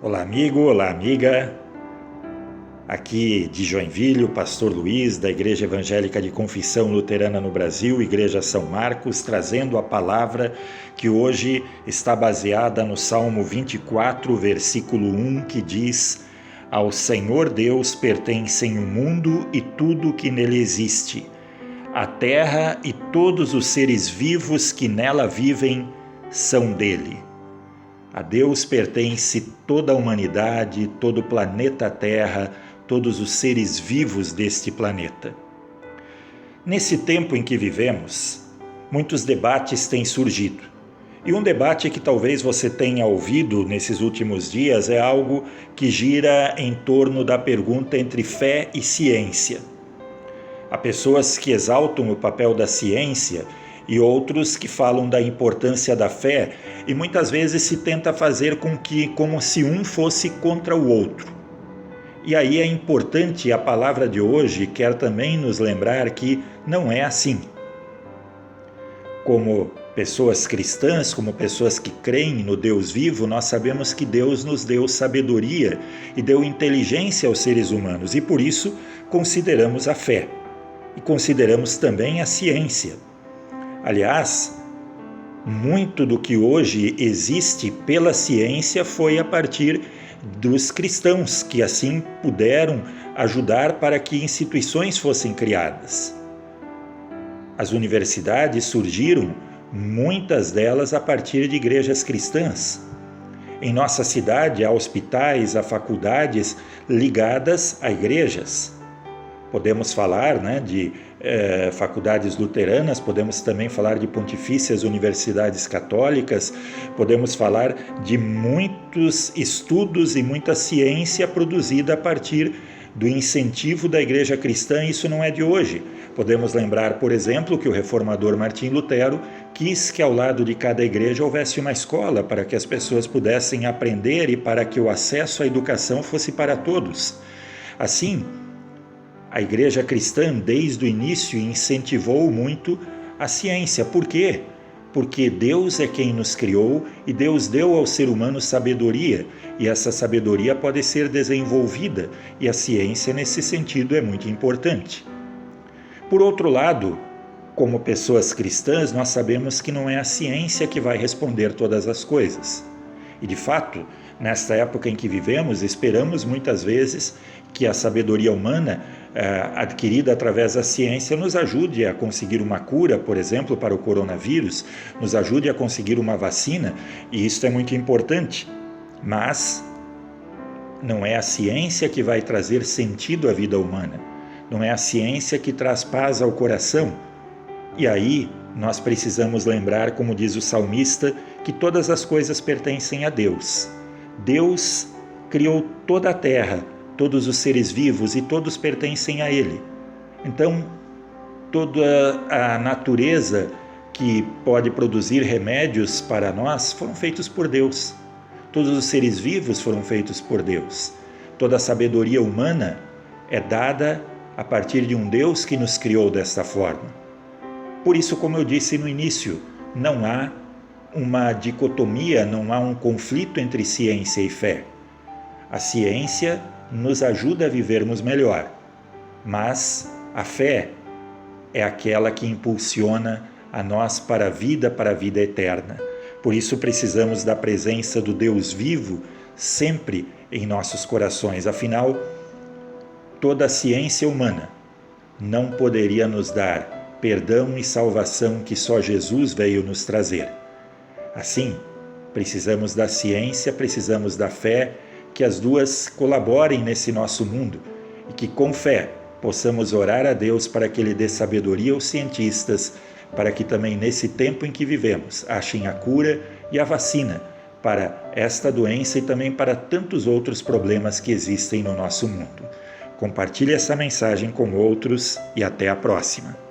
Olá, amigo, olá, amiga. Aqui de Joinville, o pastor Luiz, da Igreja Evangélica de Confissão Luterana no Brasil, Igreja São Marcos, trazendo a palavra que hoje está baseada no Salmo 24, versículo 1, que diz: Ao Senhor Deus pertencem o mundo e tudo que nele existe, a terra e todos os seres vivos que nela vivem são dele. A Deus pertence toda a humanidade, todo o planeta Terra, todos os seres vivos deste planeta. Nesse tempo em que vivemos, muitos debates têm surgido. E um debate que talvez você tenha ouvido nesses últimos dias é algo que gira em torno da pergunta entre fé e ciência. Há pessoas que exaltam o papel da ciência e outros que falam da importância da fé, e muitas vezes se tenta fazer como se um fosse contra o outro. E aí é importante, a palavra de hoje quer também nos lembrar que não é assim. Como pessoas cristãs, como pessoas que creem no Deus vivo, nós sabemos que Deus nos deu sabedoria e deu inteligência aos seres humanos, e por isso consideramos a fé. E consideramos também a ciência. Aliás, muito do que hoje existe pela ciência foi a partir dos cristãos, que assim puderam ajudar para que instituições fossem criadas. As universidades surgiram, muitas delas a partir de igrejas cristãs. Em nossa cidade há hospitais, há faculdades ligadas a igrejas. Podemos falar de faculdades luteranas, podemos também falar de pontifícias universidades católicas, podemos falar de muitos estudos e muita ciência produzida a partir do incentivo da igreja cristã. Isso não é de hoje. Podemos lembrar, por exemplo, que o reformador Martim Lutero quis que ao lado de cada igreja houvesse uma escola para que as pessoas pudessem aprender e para que o acesso à educação fosse para todos. Assim, a igreja cristã, desde o início, incentivou muito a ciência. Por quê? Porque Deus é quem nos criou e Deus deu ao ser humano sabedoria, e essa sabedoria pode ser desenvolvida, e a ciência, nesse sentido, é muito importante. Por outro lado, como pessoas cristãs, nós sabemos que não é a ciência que vai responder todas as coisas. E, de fato, nesta época em que vivemos, esperamos muitas vezes que a sabedoria humana adquirida através da ciência nos ajude a conseguir uma cura, por exemplo, para o coronavírus, nos ajude a conseguir uma vacina, e isso é muito importante. Mas não é a ciência que vai trazer sentido à vida humana, não é a ciência que traz paz ao coração. E aí nós precisamos lembrar, como diz o salmista, que todas as coisas pertencem a Deus. Deus criou toda a terra, todos os seres vivos, e todos pertencem a Ele. Então, toda a natureza que pode produzir remédios para nós foram feitos por Deus. Todos os seres vivos foram feitos por Deus. Toda a sabedoria humana é dada a partir de um Deus que nos criou desta forma. Por isso, como eu disse no início, não há uma dicotomia, não há um conflito entre ciência e fé. A ciência nos ajuda a vivermos melhor, mas a fé é aquela que impulsiona a nós para a vida eterna. Por isso precisamos da presença do Deus vivo sempre em nossos corações. Afinal, toda a ciência humana não poderia nos dar perdão e salvação que só Jesus veio nos trazer. Assim, precisamos da ciência, precisamos da fé, que as duas colaborem nesse nosso mundo, e que com fé possamos orar a Deus para que Ele dê sabedoria aos cientistas, para que também nesse tempo em que vivemos achem a cura e a vacina para esta doença e também para tantos outros problemas que existem no nosso mundo. Compartilhe essa mensagem com outros e até a próxima.